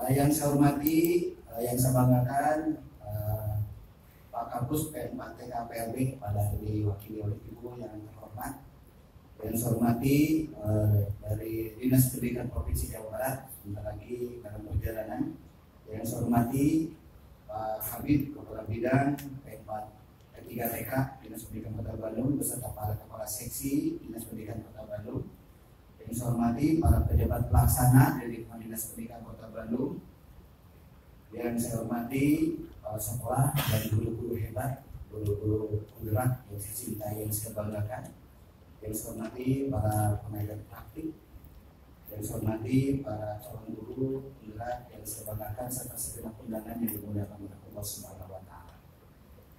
Yang saya hormati, yang saya banggakan, Pak Kapus P4 TKPLB pada diwakili oleh Ibu yang terhormat. Yang saya hormati dari Dinas Pendidikan Provinsi Jawa Barat, sebentar lagi dalam perjalanan. Yang saya hormati Pak Habib, Kepala Bidang P4 P3 TK Dinas Pendidikan Kota Bandung beserta para kepala seksi Dinas Pendidikan Kota Bandung. Yang saya hormati para pejabat pelaksana dari Dinas Pendidikan Kota Bandung. Yang saya hormati kepala sekolah dan guru-guru hebat, guru-guru penggerak yang saya cintai, yang saya banggakan. Yang saya hormati para pengajar praktik. Yang saya hormati para calon guru penggerak yang saya banggakan serta segenap undangan yang dimuliakan oleh Allah Subhanahu wa Ta'ala.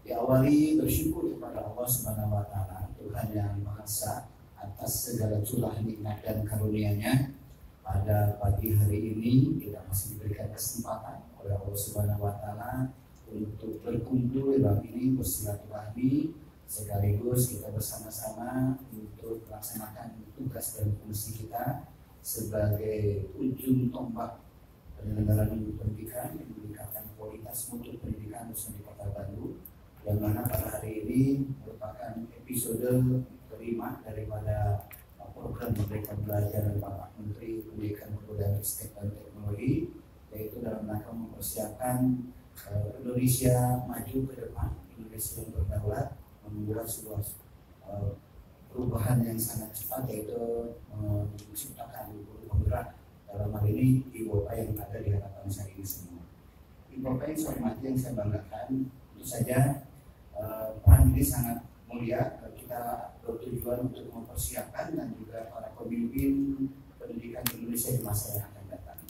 Diawali bersyukur kepada Allah Subhanahu wa Ta'ala, Tuhan yang Maha Esa, atas segala curah nikmat dan karunia-Nya. Pada pagi hari ini kita masih diberikan kesempatan oleh Allah Subhanahu wa Ta'ala untuk berkumpul dalam ini bersilaturahmi, sekaligus kita bersama-sama untuk melaksanakan tugas dan fungsi kita sebagai ujung tombak penyelenggaraan pendidikan yang meningkatkan kualitas mutu pendidikan khususnya di Kota Bandung, yang mana pada hari ini merupakan episode kelima daripada program Merdeka Belajar dari Bapak Menteri Pendidikan Kebudayaan Ristek dan Teknologi, yaitu dalam rangka mempersiapkan Indonesia maju ke depan, Indonesia yang berdaulat, membuat sebuah perubahan yang sangat cepat, yaitu menciptakan guru penggerak dalam hal ini Ibu Bapak yang ada di hadapan saya ini semua. Ibu Bapak yang saya hormati, yang saya banggakan, tentu saja peran ini sangat mulia. Kita bertujuan untuk mempersiapkan dan juga para pemimpin pendidikan Indonesia di masa yang akan datang,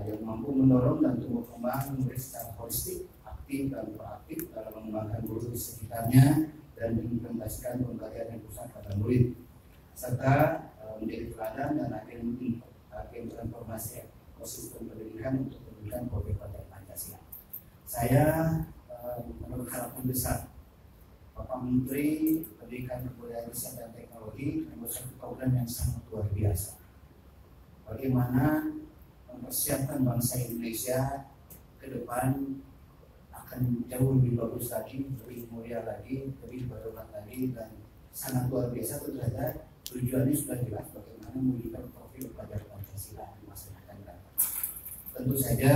yang mampu mendorong dan tumbuh kembang murid secara holistik, aktif dan proaktif dalam mengembangkan guru di sekitarnya dan mengimplementasikan pembelajaran yang pusat pada murid, serta menjadi teladan dan agen transformasi ekosistem pendidikan untuk pendidikan Profesi Pancasila. Saya menurut harapan besar Bapak Menteri Pendidikan Kebudayaan Riset dan Teknologi membuat satu program yang sangat luar biasa. Bagaimana mempersiapkan bangsa Indonesia ke depan akan jauh lebih bagus lagi, lebih mulia lagi, lebih berdaulat lagi, dan sangat luar biasa. Tentu saja tujuannya sudah jelas, bagaimana mewujudkan profil pelajar Pancasila di masa yang akan datang. Tentu saja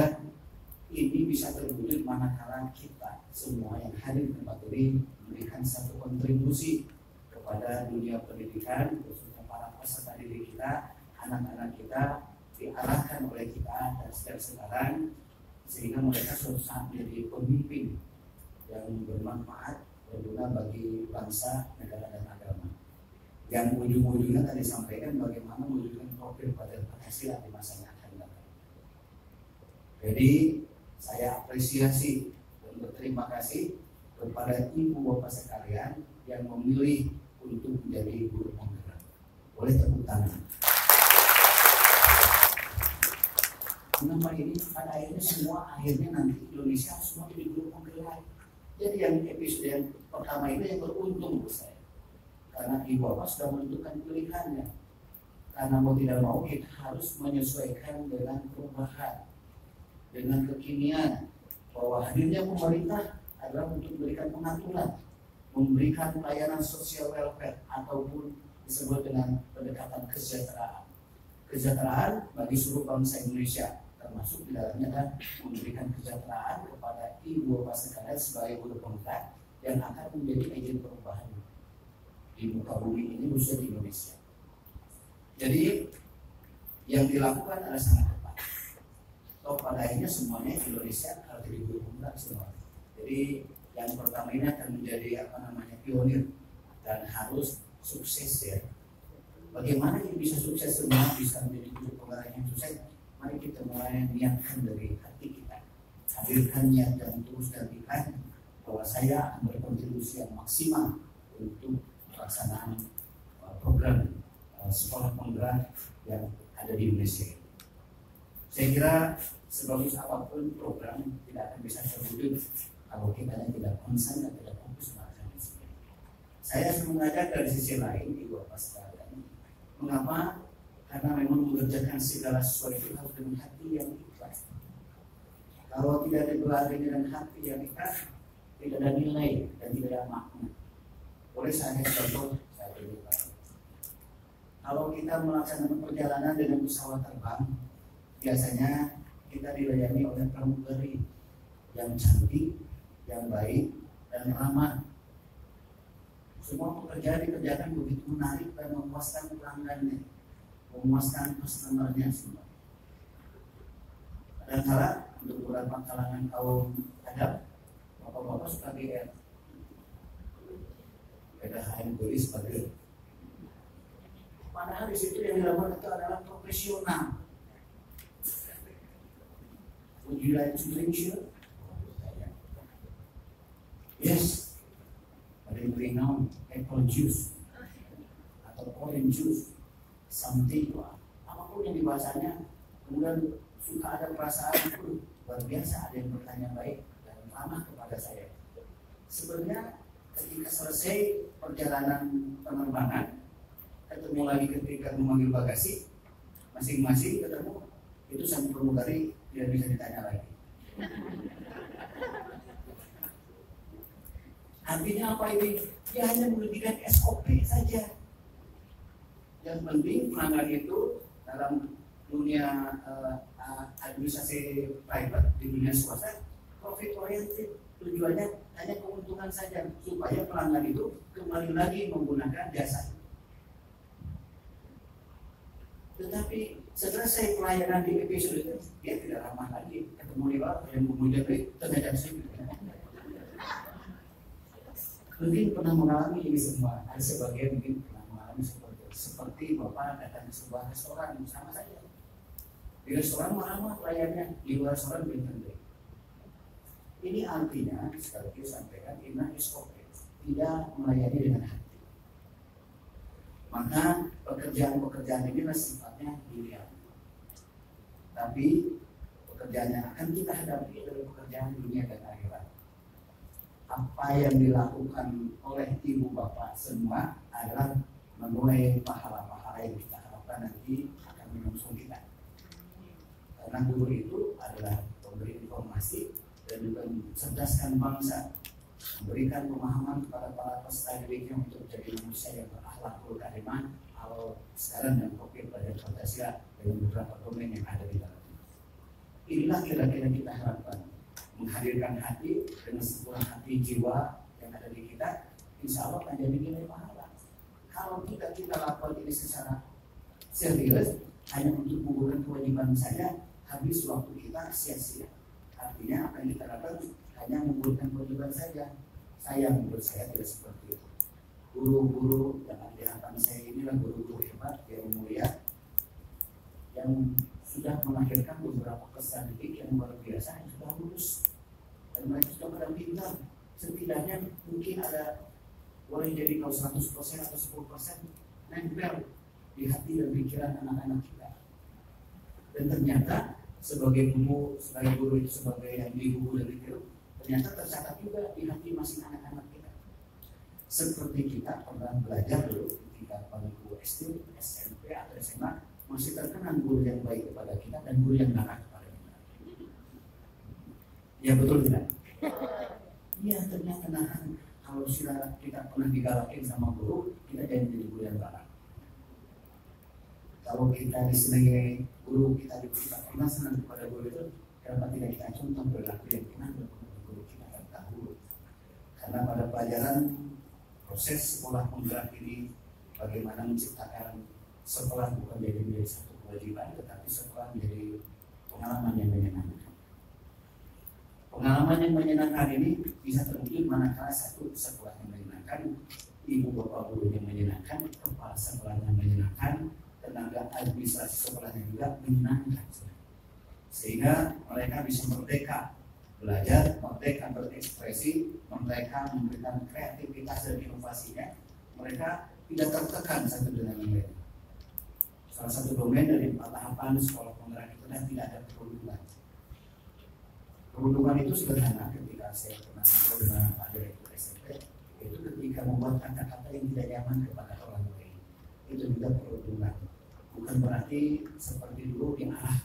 ini bisa terwujud manakala kita semua yang hadir di tempat ini memberikan satu kontribusi kepada dunia pendidikan, khususnya para peserta didik kita, anak-anak kita, diarahkan oleh kita dan sejak sekarang, sehingga mereka suatu saat menjadi pemimpin yang bermanfaat, berguna bagi bangsa, negara dan agama. Yang ujung-ujungnya tadi disampaikan bagaimana mewujudkan profil pada Pancasila di masa yang akan datang. Jadi saya apresiasi dan berterima kasih kepada ibu bapak sekalian yang memilih untuk menjadi guru penggerak. Boleh tepuk tangan. Nama ini pada akhirnya semua akhirnya nanti Indonesia semua jadi guru penggerak. Jadi yang episode yang pertama ini yang beruntung buat saya, karena ibu bapak sudah menentukan pilihannya. Karena mau tidak mau kita harus menyesuaikan dengan perubahan, dengan kekinian, bahwa hadirnya pemerintah adalah untuk memberikan pengaturan, memberikan pelayanan sosial welfare ataupun disebut dengan pendekatan kesejahteraan. Kesejahteraan bagi seluruh bangsa Indonesia, termasuk di dalamnya adalah memberikan kesejahteraan kepada ibu bapak sekalian sebagai guru penggerak yang akan menjadi agen perubahan di muka bumi ini, khususnya di Indonesia. Jadi yang dilakukan adalah sangat tepat. Toh pada akhirnya semuanya Indonesia harus jadi guru penggerak semua. Jadi yang pertama ini akan menjadi pionir dan harus sukses ya. Bagaimana kita bisa sukses semua, bisa menjadi guru penggerak yang sukses? Mari kita mulai niatkan dari hati kita, hadirkan niat dan tulus dan ikhlas bahwa saya akan berkontribusi yang maksimal untuk pelaksanaan program sekolah penggerak yang ada di Indonesia. Saya kira sebagus apapun program tidak akan bisa terwujud kalau kita tidak konsen dan tidak fokus melaksanakan ini. Saya mengajak dari sisi lain, ibu bapak sekalian, mengapa Karena memang mengerjakan segala sesuatu itu harus dengan hati yang ikhlas. Kalau tidak digelar dengan hati yang ikhlas, tidak ada nilai dan tidak ada makna. Boleh saya contoh, saya berikan. Kalau kita melaksanakan perjalanan dengan pesawat terbang, biasanya kita dilayani oleh pramugari yang cantik, yang baik, dan ramah. Semua pekerjaan dikerjakan begitu menarik dan memuaskan pelanggannya, memuaskan customer-nya semua. Kadang-kala untuk beberapa kalangan kaum adab, bapak-bapak suka GR. PDHM tulis sebagai. Padahal di situ yang dilakukan itu adalah profesional. Would you like to drink shirt? Yes. Ada yang beri naon apple juice atau orange juice, something apapun yang dibahasanya. Kemudian suka ada perasaan itu luar biasa, ada yang bertanya baik dan ramah kepada saya. Sebenarnya ketika selesai perjalanan penerbangan, ketemu lagi ketika memanggil bagasi, masing-masing ketemu, itu sang pramugari tidak bisa ditanya lagi. Artinya apa ini? Dia hanya memberikan SOP saja. Yang penting pelanggan itu dalam dunia administrasi private, di dunia swasta, profit oriented. Tujuannya hanya keuntungan saja, supaya pelanggan itu kembali lagi menggunakan jasa. Tetapi selesai pelayanan di episode itu, dia tidak ramah lagi. Ketemu di bawah yang kemudian ternyata sih. Mungkin pernah mengalami ini semua. Ada sebagian mungkin pernah mengalami seperti bapak datang ke sebuah restoran sama saja. Di restoran ramah pelayannya, di luar restoran belum tentu. Ini artinya sekali lagi sampaikan inna SOP, tidak melayani dengan hati. Maka pekerjaan-pekerjaan ini sifatnya duniawi. Tapi pekerjaan yang akan kita hadapi adalah pekerjaan dunia dan akhirat. Apa yang dilakukan oleh ibu bapak semua adalah menuai pahala-pahala yang kita harapkan nanti akan menyusul kita. Karena guru itu adalah pemberi informasi dan juga mencerdaskan bangsa, memberikan pemahaman kepada para peserta didiknya untuk menjadi manusia yang berakhlakul karimah, kalau sekarang yang kopi pada Pancasila dengan beberapa domain yang ada di dalamnya. Inilah kira-kira kita harapkan, menghadirkan hati dengan sebuah hati jiwa yang ada di kita, insya Allah akan jadi nilai pahala. Kalau kita lakukan ini secara serius, hanya untuk mengumpulkan kewajiban saja, habis waktu kita sia-sia. Artinya apa yang kita lakukan hanya mengumpulkan kewajiban saja. Sayang menurut saya tidak seperti itu. Guru-guru yang ada di hadapan saya inilah guru-guru hebat yang mulia, yang sudah melahirkan beberapa peserta didik yang luar biasa yang sudah lulus dan mereka sudah pada pintar. Setidaknya mungkin ada, boleh jadi kalau 100% atau 10% nempel di hati dan pikiran anak-anak kita. Dan ternyata sebagai guru itu sebagai yang diguru dan ditiru, ternyata tercatat juga di hati masing anak-anak kita. Seperti kita pernah belajar dulu ketika bangku SD, SMP atau SMA, masih terkenal guru yang baik kepada kita dan guru yang nakal kepada kita. Ya betul tidak? Iya, ternyata kalau sudah kita pernah digalakin sama guru, kita jangan jadi guru yang galak. Kalau kita disenangi guru, kita pernah senang kepada guru itu, kenapa tidak kita contoh berlaku yang kita kepada guru kita terdahulu? Karena pada pelajaran proses sekolah penggerak ini, bagaimana menciptakan sekolah bukan menjadi satu kewajiban, tetapi sekolah menjadi pengalaman yang menyenangkan. Pengalaman yang menyenangkan ini bisa terwujud manakala satu sekolah yang menyenangkan, ibu bapak guru yang menyenangkan, kepala sekolah yang menyenangkan, tenaga administrasi sekolahnya juga menyenangkan, sehingga mereka bisa merdeka belajar, merdeka berekspresi, merdeka memberikan kreativitas dan inovasinya. Mereka tidak tertekan satu dengan yang lain. Salah satu domain dari tahapan sekolah penggerak itu dan tidak ada perundungan. Perundungan itu sederhana. Ketika saya pernah ngobrol dengan Pak Direktur SMP, itu ketika membuat kata-kata yang tidak nyaman kepada orang lain, itu juga perundungan. bukan berarti seperti dulu diarah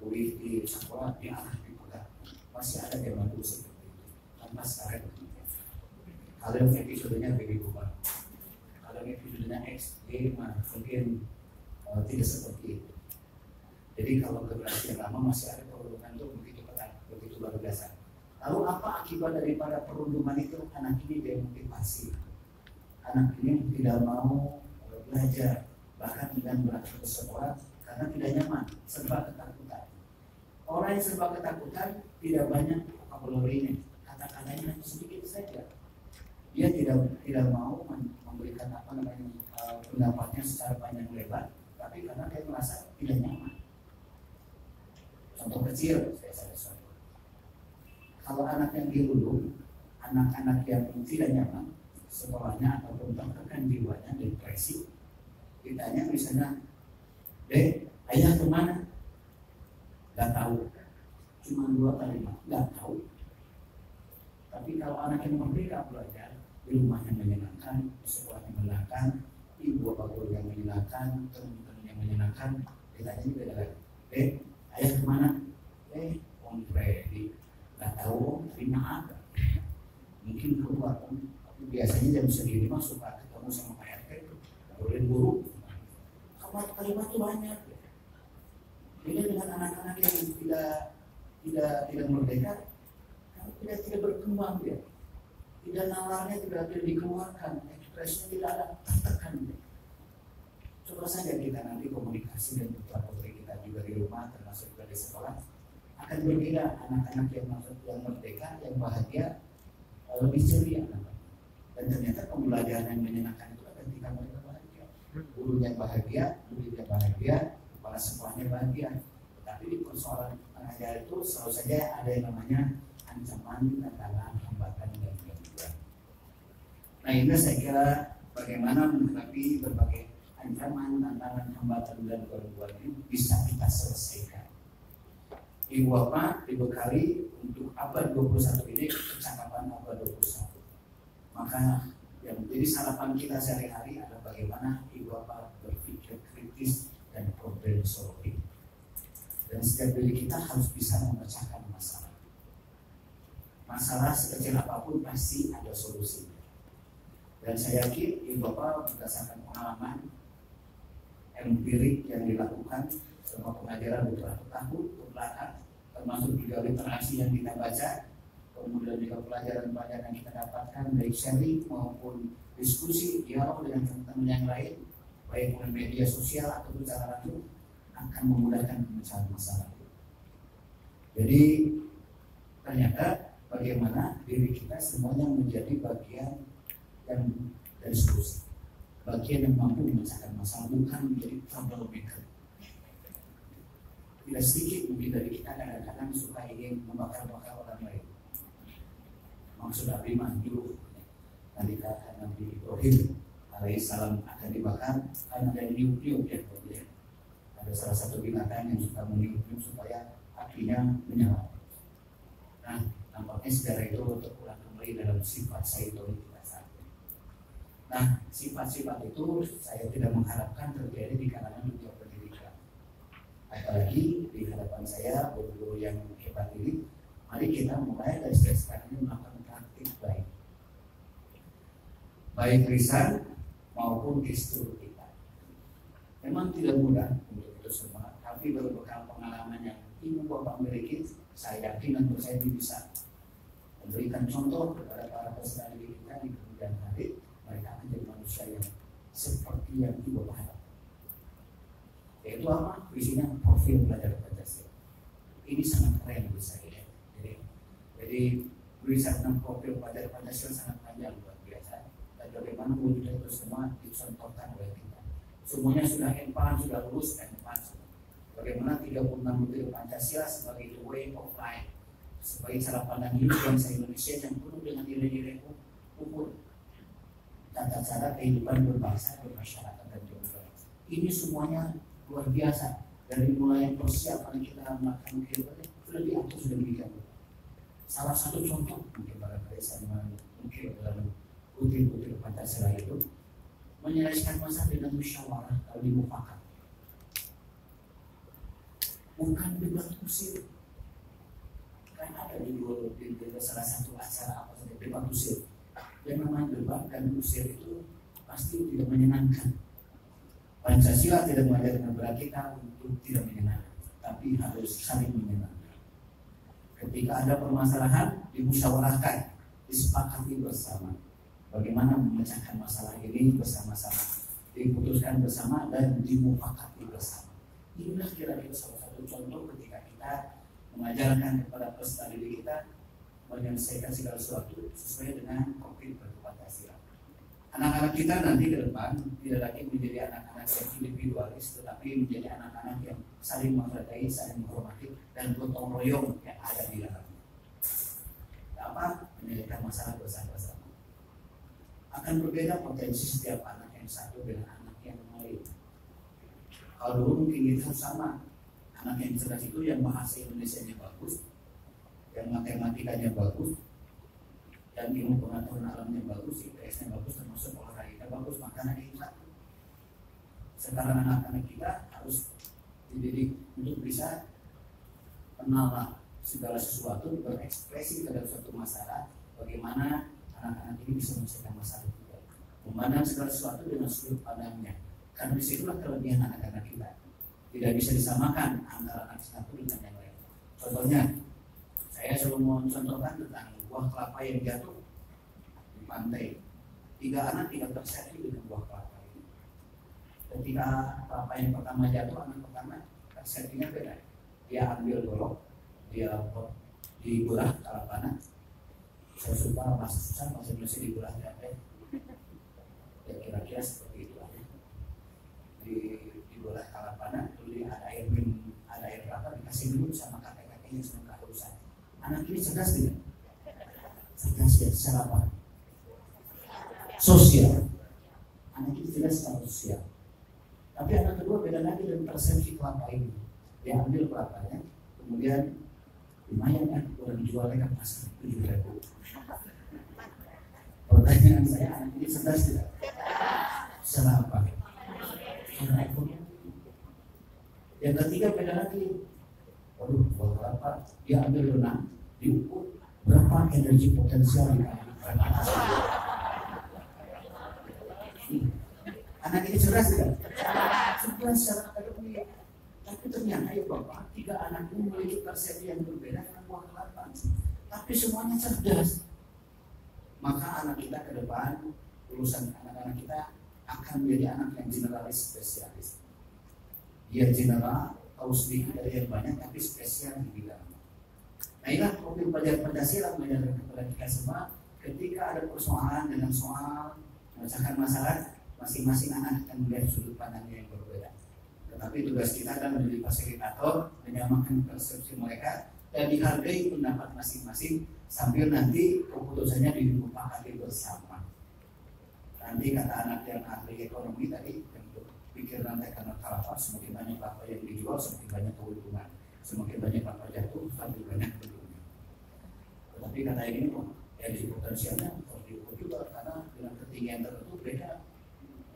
di sekolah diarah dipegang. Masih ada zaman dulu seperti itu tanpa sekarang. Kalau yang episodenya baby boomer, kalau yang episodenya XD mungkin tidak seperti itu. Jadi kalau generasi yang lama masih ada perundungan itu begitu ketat, begitu luar biasa. Lalu apa akibat daripada perundungan itu? Anak ini demotivasi. Anak ini tidak mau belajar, bahkan dengan berangkat ke sekolah karena tidak nyaman, serba ketakutan. Orang yang serba ketakutan tidak banyak vocabulary-nya, kata-katanya sedikit saja. Dia tidak mau memberikan pendapatnya secara panjang lebar, tapi karena dia merasa tidak nyaman. Contoh kecil, saya kalau anak yang dirundung, anak-anak yang tidak nyaman sekolahnya ataupun tertekan jiwanya, depresi, ditanya misalnya, "Dek, ayah kemana?" Gak tahu, cuma 2 kalimat, gak tahu. Tapi kalau anak yang merdeka belajar, di rumahnya menyenangkan, di sekolahnya menyenangkan, ibu bapak guru yang menyenangkan, teman-teman yang menyenangkan, ditanya beda lagi, "Dek, ayah kemana?" Om Freddy, gak tahu, terima ada. Mungkin keluar, tapi biasanya jam segini mah suka ketemu sama Pak RT, boleh guru. Kalimat itu banyak. Beda dengan anak-anak yang tidak merdeka, tidak berkembang dia, tidak nalarnya tidak dikeluarkan, ekspresinya tidak ada, tertekan dia. Coba saja kita nanti komunikasi dan putra-putri kita juga di rumah, termasuk juga di sekolah, akan berbeda. Anak-anak yang merdeka, yang bahagia, lebih ceria. Dan ternyata pembelajaran yang menyenangkan itu ketika mereka bahagia, gurunya bahagia, muridnya bahagia, kepala sekolahnya bahagia. Tapi di persoalan pengajar itu selalu saja ada yang namanya ancaman, tantangan, hambatan, dan gangguan. Nah ini saya kira bagaimana menghadapi berbagai ancaman, tantangan, hambatan, dan gangguan ini bisa kita selesaikan. Ibu Bapak dibekali untuk abad 21 ini kecakapan abad 21. Maka yang menjadi sarapan kita sehari-hari adalah bagaimana Ibu Bapak berpikir kritis dan problem solving. Dan setiap diri kita harus bisa memecahkan masalah. Masalah sekecil apapun pasti ada solusinya. Dan saya yakin Ibu Bapak berdasarkan pengalaman empirik yang dilakukan selama pengajaran beberapa tahun ke belakang, termasuk juga literasi yang kita baca, kemudian juga pelajaran-pelajaran yang kita dapatkan baik sharing maupun diskusi, dialog dengan teman-teman yang lain, baik melalui media sosial atau secara langsung, akan memudahkan pemecahan masalah. Jadi ternyata bagaimana diri kita semuanya menjadi bagian yang dari solusi, bagian yang mampu memecahkan masalah, bukan menjadi troublemaker. Tidak sedikit mungkin dari kita kadang-kadang suka ingin membakar-bakar orang lain. Maksud Nabi Manju nanti kata Nabi Ibrahim alaihissalam akan dibakar karena ada niup-niup ya. Ada salah satu binatang yang suka meniup-niup supaya apinya menyala. Nah, nampaknya sejarah itu terulang kembali dalam sifat sayyidul kita saat ini. Nah, sifat-sifat itu saya tidak mengharapkan terjadi di kalangan dunia pendidikan. Apalagi di hadapan saya guru-guru yang hebat ini, mari kita mulai dari sekarang ini melakukan praktik baik lisan maupun gestur kita. Memang tidak mudah untuk itu semua, tapi berbekal pengalaman yang Ibu Bapak miliki, saya yakin dan percaya bisa memberikan contoh kepada para peserta didik kita di kemudian hari, mereka akan jadi manusia yang seperti yang Ibu Bapak harapkan. Yaitu apa? Visinya profil pelajar Pancasila. Ini sangat keren menurut saya. Jadi tulisan tentang profil pelajar Pancasila sangat panjang luar biasa. Dan bagaimana wujudnya itu semua dicontohkan oleh kita. Semuanya sudah empan, sudah lulus empan. Bagaimana 36 butir Pancasila sebagai the way of life, sebagai cara pandang hidup bangsa Indonesia yang penuh dengan nilai-nilai hukum, tata cara kehidupan berbangsa, bermasyarakat dan demokrasi. Ini semuanya luar biasa. Dari mulai persiapan kita melakukan kehidupan sudah diatur, sudah demikian. Salah satu contoh mungkin barangkali saya mungkin dalam butir-butir Pancasila itu menyelesaikan masalah dengan musyawarah kalau dimufakat. bukan debat kusir. Kan ada di salah satu acara apa saja debat kusir. Yang namanya debat dan kusir itu pasti tidak menyenangkan. Pancasila tidak mengajarkan kepada kita untuk tidak menyenangkan, tapi harus saling menyenangkan. Ketika ada permasalahan, dimusyawarahkan, disepakati bersama. Bagaimana memecahkan masalah ini bersama-sama, diputuskan bersama dan dimufakati bersama. Inilah kira-kira salah satu contoh ketika kita mengajarkan kepada peserta didik kita menyelesaikan segala sesuatu sesuai dengan konkret Pancasila. Anak-anak kita nanti ke depan tidak lagi menjadi anak-anak yang individualis, tetapi menjadi anak-anak yang saling menghargai, saling menghormati, dan gotong royong yang ada di dalamnya. Apa? Menyelesaikan masalah bersama-sama. Akan berbeda potensi setiap anak yang satu dengan anak yang lain. Kalau dulu mungkin kita sama, anak yang cerdas itu yang bahasa Indonesianya bagus, yang matematikanya bagus, dan ilmu pengetahuan alamnya bagus, IPS-nya bagus, termasuk olahraga bagus, maka anak itu satu. Sekarang anak-anak kita harus dididik untuk bisa menolak segala sesuatu, berekspresi terhadap suatu masalah, bagaimana anak-anak ini bisa menyelesaikan masalah itu, memandang segala sesuatu dengan sudut pandangnya. Karena disitulah kelebihan anak-anak kita. Tidak bisa disamakan antara anak satu dengan yang lain. Contohnya, saya selalu mau contohkan tentang buah kelapa yang jatuh di pantai. 3 anak tidak tersedia dengan buah kelapa ini. Ketika kelapa yang pertama jatuh, anak pertama tersedianya beda. Dia ambil golok, dia dibelah kelapanya. Saya suka bahasa susah, bahasa Indonesia dibelah sampai. Ya kira-kira seperti itu aja. Dibelah kelapanya, lalu ada air minum, ada air kelapa dikasih minum sama kakek-kakeknya semua kehausan. Anak ini cerdas tidak? Cerdas ya, secara apa? Sosial. Anak ini cerdas secara sosial. Tapi anak kedua beda lagi dengan persepsi kelapa ini. Dia ambil kelapanya, kemudian lumayan kan, orang jualnya kan pasar 7.000. Pertanyaan saya, anak ini cerdas tidak? Secara apa? Secara ekonomi. Yang ketiga beda lagi. Waduh, buah kelapa, dia ambil benang, diukur berapa energi potensial di anak ini cerdas tidak? Cerdas secara akademik. Tapi ternyata ya Bapak, 3 anak ini memiliki persepsi yang berbeda dengan buah kelapa. Tapi semuanya cerdas. Maka anak kita ke depan, lulusan anak-anak kita akan menjadi anak yang generalis spesialis. Dia general, tahu sedikit dari yang banyak, tapi spesial di bidang. Nah inilah profil pelajar Pancasila mengajarkan kepada kita semua. Ketika ada persoalan dengan soal memecahkan masalah, masing-masing anak akan melihat sudut pandangnya yang berbeda. Tetapi tugas kita adalah menjadi fasilitator, menyamakan persepsi mereka dan dihargai pendapat masing-masing sambil nanti keputusannya disepakati bersama. Nanti kata anak yang ahli ekonomi tadi, pikir nanti karena kelapa, semakin banyak kelapa yang dijual, semakin banyak keuntungan, semakin banyak kelapa jatuh, semakin banyak keuntungan. Tetapi kata ini energi potensialnya harus diukur juga karena dengan ketinggian tertentu beda.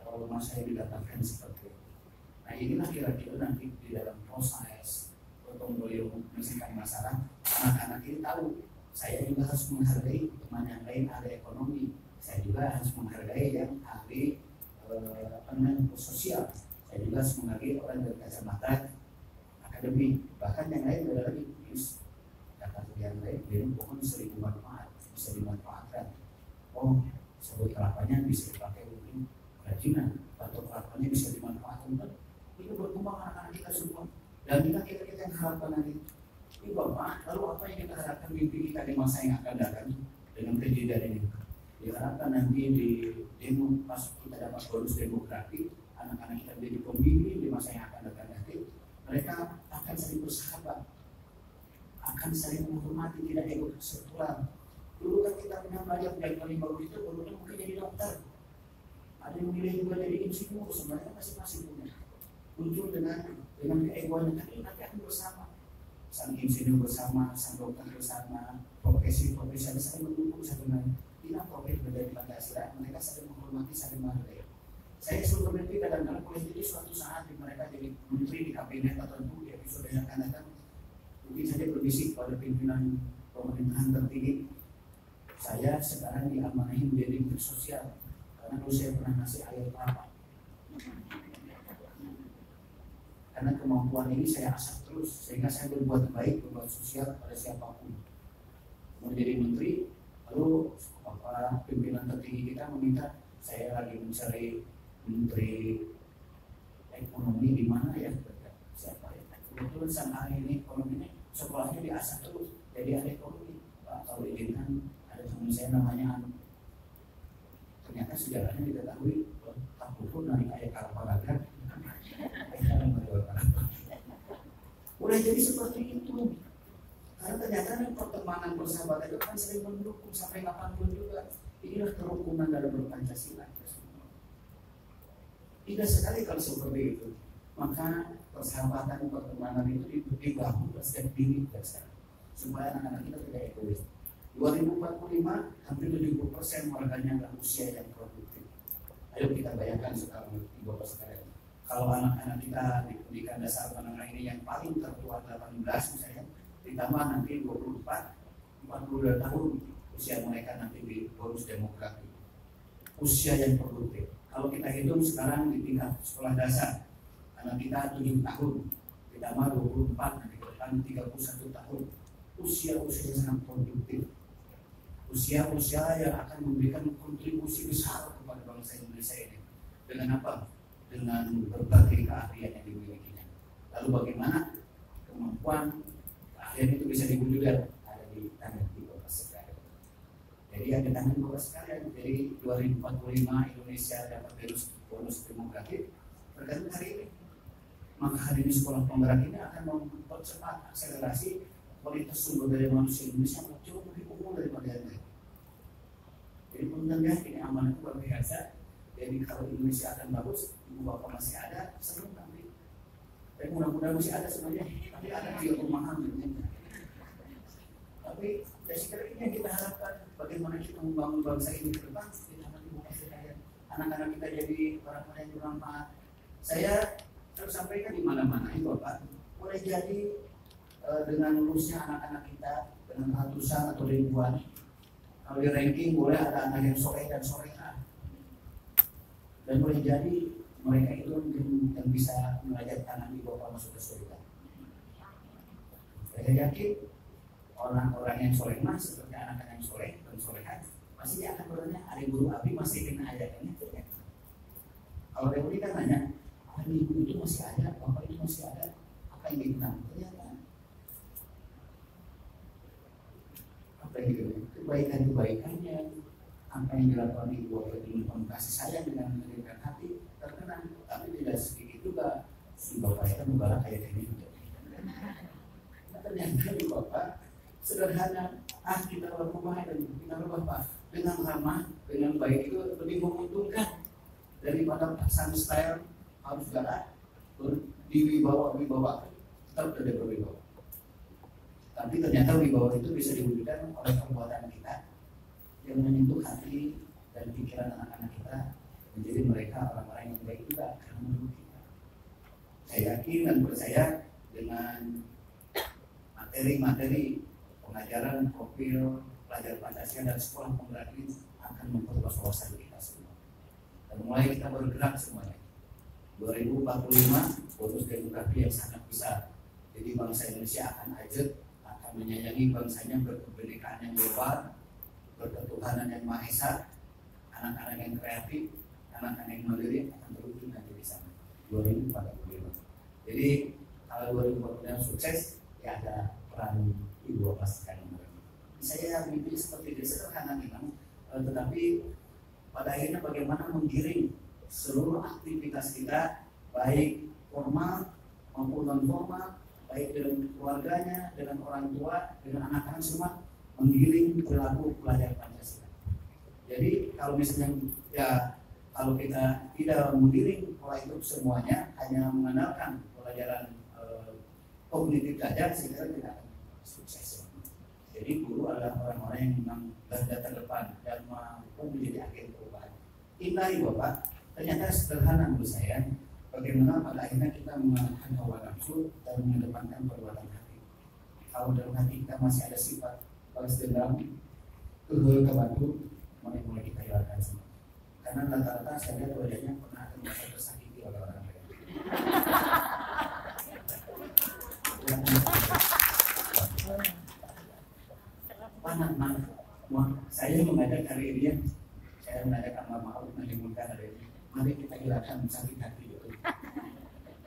Kalau masa yang didapatkan seperti itu. Nah inilah kira-kira nanti di dalam proses gotong royong menyelesaikan masalah, anak-anak ini tahu saya juga harus menghargai teman yang lain ahli ekonomi, saya juga harus menghargai yang ahli sosial, saya juga harus menghargai orang dari kacamata akademik, bahkan yang lain ada lagi kata yang lain dia pohon 1000 manfaat bisa dimanfaatkan. Oh, sebut kelapanya bisa dipakai untuk kerajinan, atau kelapanya bisa dimanfaatkan untuk itu berkembang anak-anak kita semua. Dan kita yang harapkan nanti ini Bapak, lalu apa yang kita harapkan mimpi kita di masa yang akan datang dengan kejadian ini? Diharapkan nanti di demo pas kita dapat bonus demografi, anak-anak kita menjadi pemimpin di masa yang akan datang nanti, mereka akan saling bersahabat, akan saling menghormati, tidak ego sektoral. Dulu kan kita punya pelajar yang paling bagus itu dulu mungkin jadi dokter, ada yang memilih juga jadi insinyur, sebenarnya masing-masing punya. Muncul dengan keegoan, tapi nanti akan bersama. Sang insinyur bersama, sang dokter bersama, profesi-profesi saling mendukung satu lain. Inilah profil dari Pancasila, mereka saling menghormati, saling menghargai. Saya selalu bermimpi kadang-kadang boleh jadi suatu saat di mereka jadi menteri di kabinet tertentu di episode kebanyakan kan mungkin saja berbisik pada pimpinan pemerintahan tertinggi. Saya sekarang diamanahi menjadi menteri sosial karena dulu saya pernah ngasih air kelapa. Karena kemampuan ini saya asah terus sehingga saya berbuat baik, berbuat sosial pada siapapun. Menjadi menteri, lalu pimpinan tertinggi kita meminta saya lagi mencari menteri ekonomi di mana ya, siapa ya? Kebetulan sang ahli ini ekonomi ini sekolahnya diasah terus jadi ahli ekonomi. Pak, kalau izinkan ada teman saya namanya Anu. Ternyata sejarahnya diketahui takut pun naik kayak kalapalaga. Udah jadi seperti itu. Karena ternyata pertemanan persahabatan itu kan sering mendukung sampai kapanpun juga. Inilah kerukunan dalam berpancasila. Tidak sekali kalau seperti itu, maka persahabatan pertemanan itu dibangun sejak dini sekarang supaya anak-anak kita tidak egois. 2045 hampir 70% warganya adalah usia yang produktif. Ayo kita bayangkan sekarang di bawah sekarang. Kalau anak-anak kita di pendidikan dasar menengah ini yang paling tertua 18 misalnya, ditambah nanti 24, 42 tahun usia mereka nanti di bonus demografi. Usia yang produktif. Kalau kita hitung sekarang di tingkat sekolah dasar, anak kita 7 tahun, ditambah 24, nanti ke depan 31 tahun. Usia-usia yang sangat produktif. Usia-usia yang akan memberikan kontribusi besar kepada bangsa Indonesia ini. Dengan apa? Dengan berbagai keahlian yang dimilikinya. Lalu bagaimana kemampuan keahlian itu bisa diwujudkan? Ada di tangan di Bapak sekalian. Jadi ada tangan Bapak sekalian. Jadi 2045 Indonesia dapat bonus demografi tergantung hari ini. Maka hari ini sekolah penggerak ini akan mempercepat akselerasi kualitas sumber daya manusia Indonesia jauh lebih unggul daripada yang lain. Jadi menurut ini amanah itu luar biasa. Jadi kalau Indonesia akan bagus, ibu bapak masih ada, senang nanti. Dan mudah-mudahan masih ada sebenarnya, tapi ada juga pemahaman gitu. Tapi ya sekali ini yang kita harapkan, bagaimana kita membangun bangsa ini ke depan, kita akan dibuka sekalian. Anak-anak kita jadi orang-orang yang bermanfaat. Saya harus sampaikan di mana-mana ini bapak, boleh jadi dengan lulusnya anak-anak kita dengan ratusan atau ribuan. Kalau di ranking boleh ada anak yang soleh dan soleha. Dan boleh jadi mereka itu yang bisa mengajak anak di bawah masuk ke surga. Saya yakin orang-orang yang soleh seperti anak-anak yang soleh dan soleha pasti akan bertanya, ada guru Abi masih kena ajakannya? Kalau dia kan nanya, ibu itu masih ada, bapak itu masih ada, apa yang dikenal? Ternyata apa yang dikenal? Kebaikan-kebaikannya, apa yang dilakukan ibu bapak ini kasih sayang dengan menjadikan hati terkenang, tapi tidak sedikit juga si bapak itu membalas kayak gini. Nah, ternyata ibu bapak sederhana, kita berubah dan kita berubah pak dengan ramah, dengan baik itu lebih menguntungkan daripada pasan style harus galak diwibawa tetap tidak berwibawa. Tapi ternyata wibawa itu bisa diwujudkan oleh perbuatan kita yang menyentuh hati dan pikiran anak-anak kita menjadi mereka orang-orang yang baik juga karena menurut kita. Saya yakin dan percaya dengan materi-materi pengajaran profil pelajar Pancasila dan sekolah penggerak ini akan memperluas wawasan kita semua. Dan mulai kita bergerak semuanya. 2045 bonus demografi yang sangat besar. Jadi bangsa Indonesia akan ajak, akan menyayangi bangsanya berkebinekaan yang global, berketuhanan yang maha esa, anak-anak yang kreatif, anak-anak yang mandiri akan terwujud nanti di sana 2045. Jadi kalau 2045 sukses, ya ada peran ibu bapak sekalian. Saya mimpi seperti itu sederhana memang, tetapi pada akhirnya bagaimana menggiring seluruh aktivitas kita baik formal maupun non formal, baik dengan keluarganya, dengan orang tua, dengan anak-anak semua menggiring perilaku pelajar Pancasila. Jadi kalau misalnya kalau kita tidak menggiring pola hidup semuanya, hanya mengandalkan pelajaran kognitif saja, sehingga tidak akan sukses. Jadi guru adalah orang-orang yang memang garda terdepan dan mampu menjadi agen perubahan. Inilah bapak. Ternyata sederhana menurut saya, Bagaimana pada akhirnya kita mengalahkan hawa nafsu dan mengedepankan perbuatan hati. Kalau dalam hati kita masih ada sifat balas dendam, kehul ke batu, mulai kita hilangkan semua. Karena rata-rata saya lihat wajahnya pernah ada masa tersakiti oleh orang lain. Saya mengajak hari ini, saya mengajak amal ma'ruf nahi munkar hari ini. Mari kita hilangkan sakit hati itu.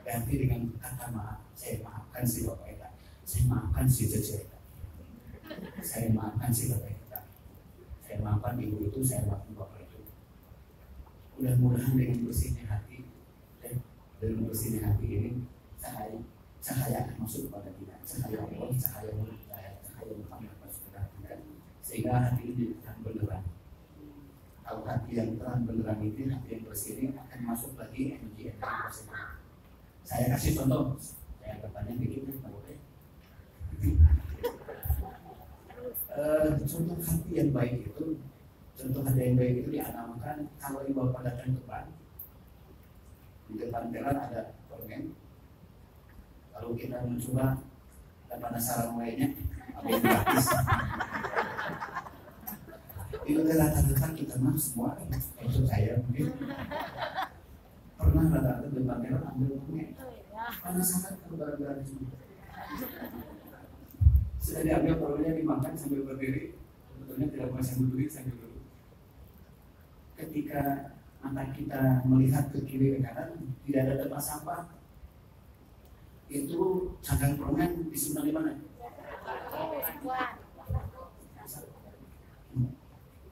Ganti dengan kata maaf. Saya maafkan si bapak kita. Saya maafkan si cece kita. Saya maafkan si bapak kita. Saya maafkan ibu itu. Saya maafkan bapak itu. Mudah-mudahan dengan bersihnya hati dan dengan bersihnya hati ini cahaya akan masuk kepada kita. Cahaya Allah, cahaya mulut, cahaya Muhammad sehingga hati ini terang benderang. Kalau hati yang terang benderang itu, hati yang bersih ini akan masuk lagi energi positif. Saya kasih contoh, saya bertanya dikit, boleh? Contoh hati yang baik itu, dianamakan kalau ibu bapak datang ke bank, di depan teller ada permen. Lalu kita mencoba dan penasaran lainnya, apa yang gratis? Itu rata-rata kita mah semua, maksud saya mungkin pernah rata-rata depan teller ambil permen. Penasaran kalau barang gratis itu. Sudah diambil permennya dimakan sambil berdiri, sebetulnya tidak boleh sambil berdiri, sambil duduk. Ketika mata kita melihat ke kiri ke kanan, tidak ada tempat sampah. Itu cangkang permen disimpan di mana?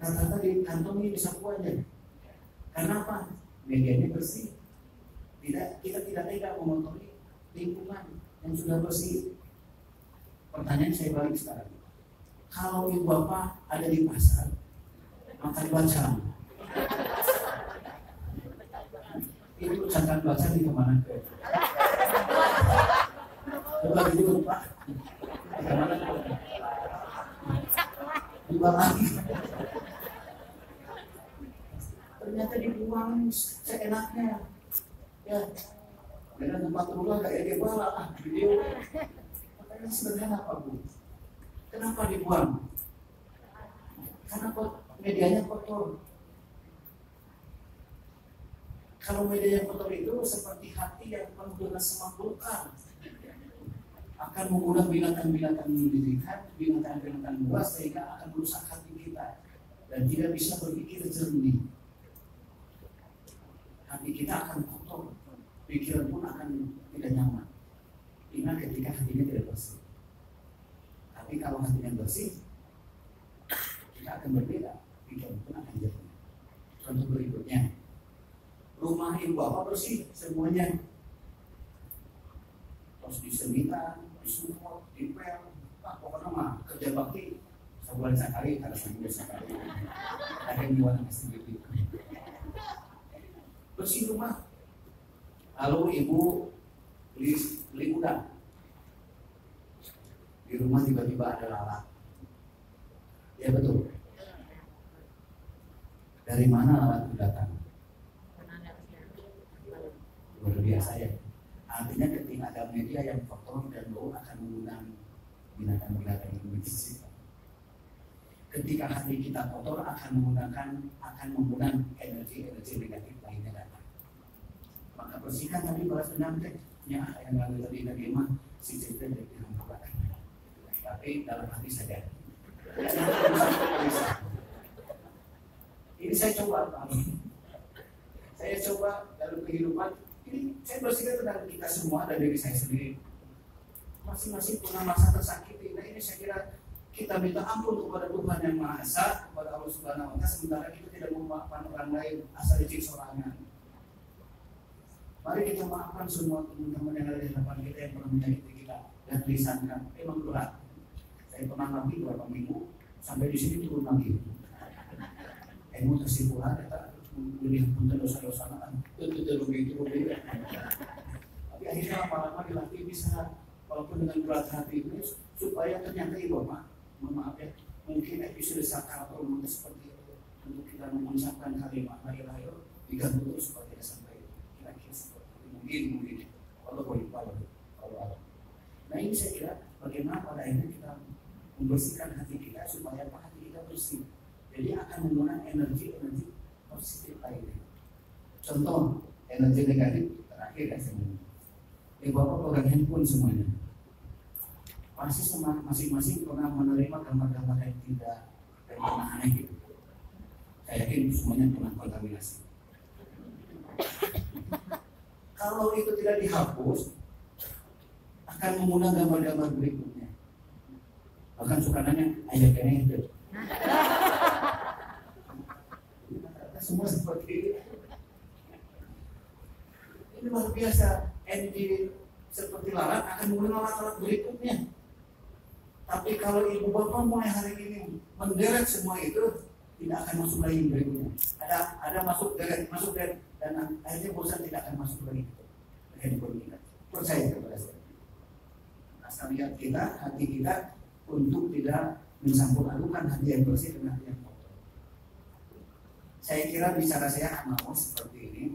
Rata-rata di kantongnya di saku aja. Karena apa? Medianya bersih. Kita tidak tega mengotori lingkungan yang sudah bersih. Pertanyaan saya balik sekarang. Kalau ibu bapak ada di pasar, makan bacang, itu cangkang bacang di kemana? Coba dulu Pak, di kemana? Dibuang lagi. Ternyata dibuang seenaknya. Ya, dengan tempat rumah kayak dia bala video. Pertanyaan sederhana apa Bu? Kenapa dibuang? Karena medianya kotor. Kalau media yang kotor itu seperti hati yang penuh dengan semak belukar, akan mengundang binatang-binatang menjijikan, binatang-binatang buas sehingga akan merusak hati kita dan tidak bisa berpikir jernih. Hati kita akan kotor, pikiran pun akan tidak nyaman. Ingat ketika hatinya tidak bersih. Tapi kalau hatinya bersih, kita akan berbeda, pikiran pun akan jernih. Contoh berikutnya, rumah ibu bapak bersih semuanya, terus disemitan, disumput, dipel, pokoknya mah kerja bakti sebulan sekali, ada seminggu sekali, ada yang jualan sendiri. Bersih rumah, lalu ibu beli udang, di rumah tiba-tiba ada lalat, ya betul. Dari mana lalat itu datang? Luar biasa ya. Artinya ketika ada media yang kotor dan bau akan mengundang binatang-binatang yang menjijikan. Ketika hati kita kotor akan mengundang energi negatif lainnya datang. Maka bersihkan tadi balas dendam yang lalu tadi tadi mah si cerita dari rumah. Tapi dalam hati saja. Ini saya coba dalam kehidupan ini saya bersihkan tentang kita semua dan diri saya sendiri. Masing-masing pernah masa tersakiti. Nah ini saya kira kita minta ampun kepada Tuhan yang Maha Esa, kepada Allah Subhanahu Wa Taala, sementara kita tidak memaafkan orang lain asal licik sorangan. Mari kita maafkan semua teman-teman yang ada di hadapan kita yang pernah menyakiti kita dan lisankan. Memang berat. Saya pernah nabi beberapa minggu sampai di sini turun lagi. Kesimpulan kita melihat punten dosa-dosa itu lebih. Tapi akhirnya lama-lama dilatih bisa walaupun dengan berat hati ini supaya ternyata ibu bapak, maaf ya, mungkin episode sakral atau seperti itu untuk kita mengucapkan kalimat la ilaha illallah digantung terus supaya tidak sampai kira-kira seperti ini. mungkin kalau nah ini saya kira bagaimana pada akhirnya kita membersihkan hati kita supaya hati kita bersih, jadi akan menggunakan energi positif lainnya. Contoh energi negatif terakhir ya sebenarnya. Bapak pegang handphone semuanya. Pasti masing-masing pernah menerima gambar-gambar yang tidak pernah aneh gitu. Saya yakin semuanya pernah kontaminasi. Kalau itu tidak dihapus, akan mengundang gambar-gambar berikutnya. Bahkan suka nanya, ayah kayaknya itu. Semua seperti itu. Ini luar biasa. Energi seperti lalat akan mengundang lalat berikutnya. Tapi kalau ibu bapak mulai hari ini menderek semua itu, tidak akan masuk lagi berikutnya. Ada masuk deret, dan akhirnya bosan tidak akan masuk lagi. Handphone kita. Percaya kepada saya. Asal lihat kita, hati kita untuk tidak mencampur adukan hati yang bersih dengan hati yang kotor. Saya kira bicara saya mau seperti ini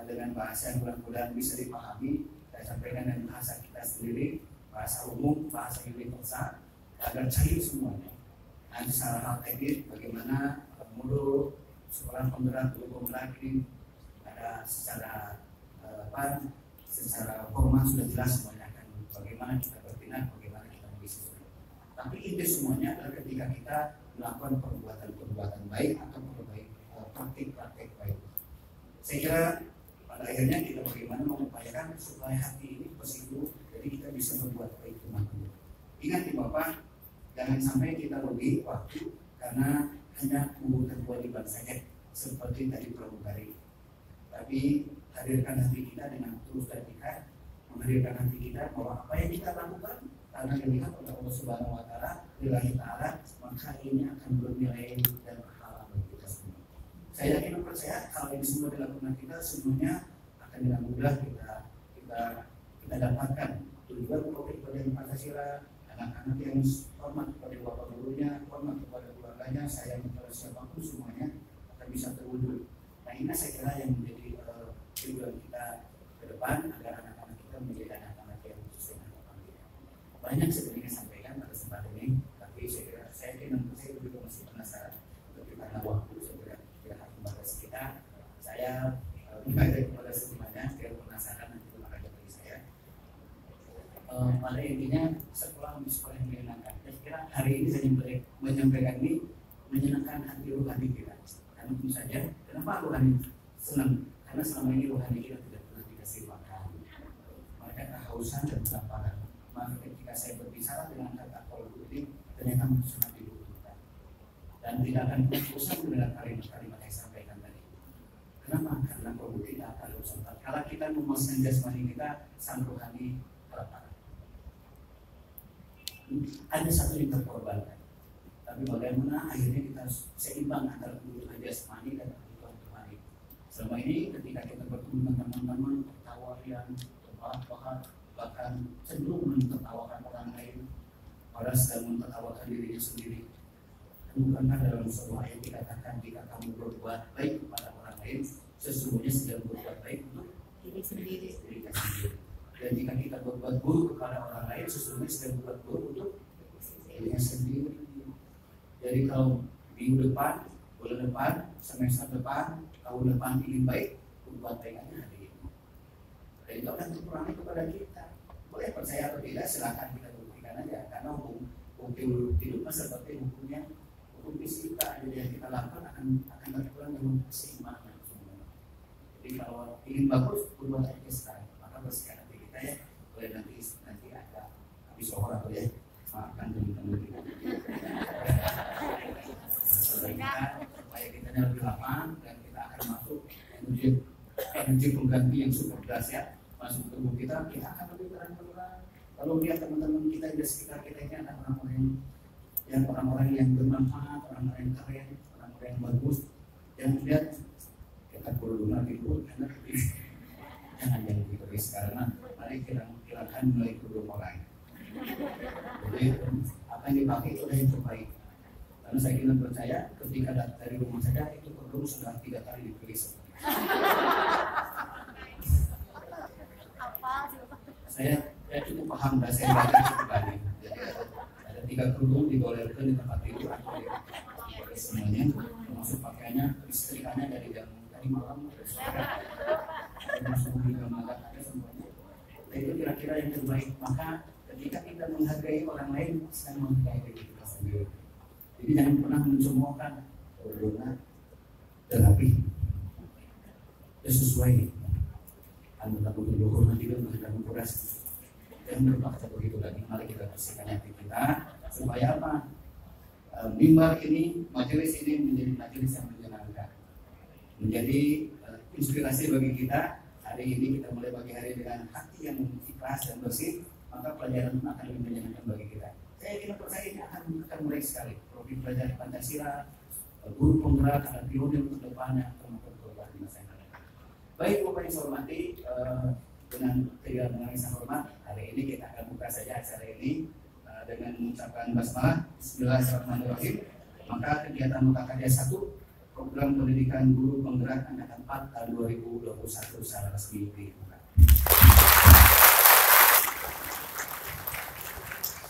dengan bahasa yang mudah-mudahan bisa dipahami. Saya sampaikan dengan bahasa kita sendiri, bahasa umum, bahasa universal, agar cair semuanya. Nanti secara hal teknis bagaimana mulut seorang penggerak ini ada secara secara formal sudah jelas semuanya, kan bagaimana kita bertindak, bagaimana kita berbisnis. Tapi inti semuanya adalah ketika kita melakukan perbuatan baik atau praktik-praktik baik. Saya kira pada akhirnya kita bagaimana mengupayakan supaya hati ini bersih, jadi kita bisa berbuat baik teman-teman. Ingat ya Bapak, jangan sampai kita lebih waktu karena hanya membutuhkan kewajiban saja seperti tadi pramugari. Tapi hadirkan hati kita dengan tulus dan ikhlas, menghadirkan hati kita bahwa apa yang kita lakukan karena dilihat oleh Allah Subhanahu Wa Taala, lillahi Taala, maka ini akan bernilai dan berpahala bagi kita semua. Saya yakin dan percaya kalau ini semua dilakukan kita, semuanya akan dengan mudah kita dapatkan tujuan kepada Pancasila. Anak-anak yang hormat kepada bapak gurunya, hormat kepada keluarganya, sayang kepada siapapun, semuanya akan bisa terwujud. Nah ini saya kira yang menjadi tujuan kita ke depan agar anak-anak kita menjadi anak-anak yang sukses. Banyak sebenarnya sampaikan pada kesempatan ini, tapi saya kira saya juga masih penasaran. Tapi karena waktu saya tidak akan membatasi kita, saya mengajak kepada semuanya biar penasaran nanti akan bagi saya. Pada intinya sekolah yang menyenangkan. Saya kira hari ini saya menyampaikan ini menyenangkan hati rohani kita. Karena tentu saja, kenapa rohani senang? Karena selama ini rohani kita tidak pernah dikasih makan. Mereka kehausan dan kelaparan. Maka ketika saya berbicara dengan kata kolbu ini, ternyata sangat dibutuhkan. Dan tidak akan bosan mendengar kalimat-kalimat yang saya sampaikan tadi. Kenapa? Karena kolbu tidak akan bosan. Kalau kita memuaskan jasmani kita, sang rohani kelaparan. Ada satu yang terkorbankan, tapi bagaimana akhirnya kita seimbang antara kebutuhan jasmani dan kebutuhan rohani. Selama ini ketika kita bertemu dengan teman-teman, tertawa yang terbahak-bahak, bahkan cenderung menertawakan orang lain, orang sedang menertawakan dirinya sendiri. Bukankah dalam sebuah ayat dikatakan jika kamu berbuat baik kepada orang lain, sesungguhnya sedang berbuat baik untuk diri sendiri. Dan jika kita berbuat buruk kepada orang lain, sesungguhnya sedang berbuat buruk untuk dirinya sendiri. Jadi kalau minggu depan, bulan depan, semester depan, tahun depan ingin baik, berbuat baik aja hari ini. Dan itu akan terkurangi kepada kita. Boleh percaya atau tidak, silakan kita buktikan aja. Karena hukum hidupnya seperti hukum fisika, jadi yang kita lakukan akan berkurang dengan keseimbangan. Jadi kalau ingin bagus, berbuat aja sekarang, maka bersihkan hati kita ya. Boleh nanti ada habis sohor atau ya, maafkan teman-teman kita. Supaya kita lebih lapang dan kita akan masuk energi pengganti yang super dahsyat masuk ke tubuh kita akan lebih terang-terang. Kalau lihat teman-teman kita di sekitar kita ini ada orang-orang yang bermanfaat, orang-orang yang keren, orang-orang yang bagus, yang lihat kita perlu dulu karena jangan yang gitu karena mari kita hilangkan mulai kedua orang. Jadi apa yang dipakai itu adalah yang terbaik. Karena saya kira percaya ketika dari rumah saya itu perlu sudah 3 kali diperiksa. Saya cukup paham dan saya belajar cukup banyak. Jadi ada 3 kerudung digolerkan di tempat tidur, semuanya, termasuk pakaiannya, istrikannya dari jam tadi malam, termasuk juga malam ada semuanya. Dan itu kira-kira yang terbaik. Maka ketika kita menghargai orang lain, sedang menghargai diri kita sendiri. Jadi jangan pernah mencemoohkan benar dan rapi. Ya sesuai. Anggota luhur nanti kan menghadap beras. Jangan berpaksa begitu lagi. Mari kita bersihkan hati kita supaya apa? Mimbar ini, majelis ini menjadi majelis yang menyenangkan, menjadi inspirasi bagi kita. Hari ini kita mulai pagi hari dengan hati yang ikhlas dan bersih, maka pelajaran akan lebih menyenangkan bagi kita. Saya tidak percaya ini akan mulai sekali. Profil pelajaran Pancasila, guru penggerak akan pionir untuk depannya termasuk perubahan di masa yang akan datang. Baik Bapak yang saya hormati, dengan tidak menangis yang hormat, hari ini kita akan buka saja acara ini dengan mengucapkan basmalah Bismillahirrahmanirrahim. Maka kegiatan Mukakarya 1 program pendidikan guru penggerak angkatan 4 tahun 2021 secara resmi dibuka.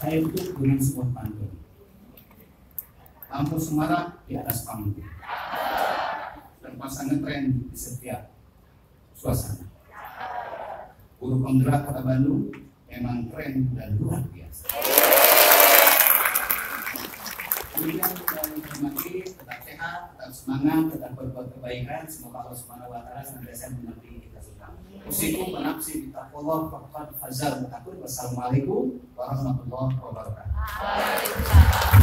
Saya tutup dengan sebuah pantun. Lampu semarak di atas panggung, terpasang ngetren di setiap suasana. Guru penggerak Kota Bandung memang keren dan luar biasa. Kemudian kita menghormati, tetap sehat, tetap semangat, tetap berbuat kebaikan. Semoga Allah Subhanahu wa taala senantiasa menemani kita semua. Usikum wa nafsi bittaqwallah faqad fazal muttaqun. Wassalamualaikum warahmatullahi wabarakatuh.